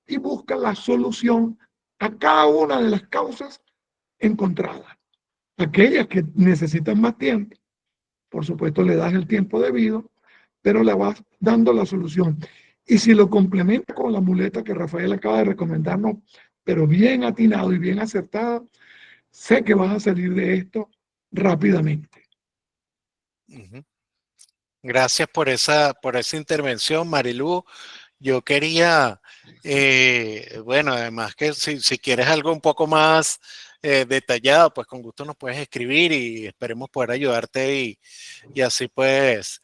Speaker 1: y busca la solución a cada una de las causas encontradas. Aquellas que necesitan más tiempo, por supuesto le das el tiempo debido, pero le vas dando la solución. Y si lo complementa con la muleta que Rafael acaba de recomendarnos, pero bien atinado y bien acertada, sé que vas a salir de esto rápidamente.
Speaker 2: Gracias por esa intervención, Marilú. Yo quería, bueno, además que si quieres algo un poco más detallado, pues con gusto nos puedes escribir y esperemos poder ayudarte y así pues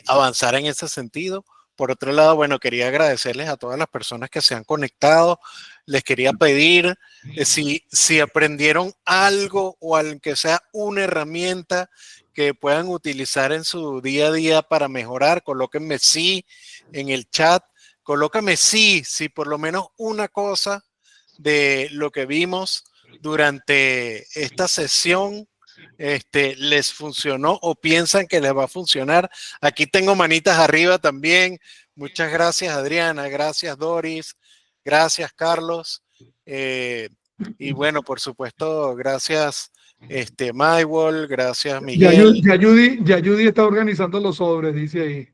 Speaker 2: avanzar en ese sentido. Por otro lado, bueno, quería agradecerles a todas las personas que se han conectado. Les quería pedir si aprendieron algo o aunque sea una herramienta que puedan utilizar en su día a día para mejorar, colóquenme sí en el chat. Colócame sí, si por lo menos una cosa de lo que vimos durante esta sesión les funcionó o piensan que les va a funcionar. Aquí tengo manitas arriba también. Muchas gracias, Adriana. Gracias, Doris. Gracias, Carlos. Y bueno, por supuesto, gracias, Maywall. Gracias, Miguel.
Speaker 1: Ya Judy está organizando los sobres, dice ahí.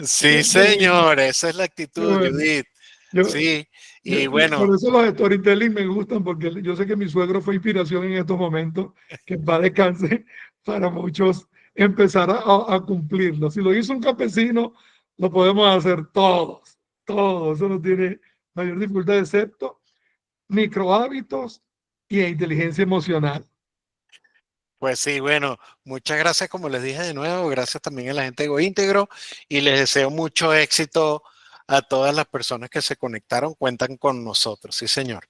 Speaker 2: Sí, señor, esa es la actitud,
Speaker 1: Bueno,
Speaker 2: Judith.
Speaker 1: yo,
Speaker 2: Sí, y
Speaker 1: por
Speaker 2: bueno,
Speaker 1: eso los storytelling me gustan, porque yo sé que mi suegro fue inspiración en estos momentos, que va descanse para muchos empezar a cumplirlo. Si lo hizo un campesino, lo podemos hacer todos, todos. Eso no tiene mayor dificultad, excepto micro hábitos y inteligencia emocional.
Speaker 2: pues sí, bueno, muchas gracias, como les dije de nuevo, gracias también a la gente de GoIntegro y les deseo mucho éxito a todas las personas que se conectaron, cuentan con nosotros, sí, señor.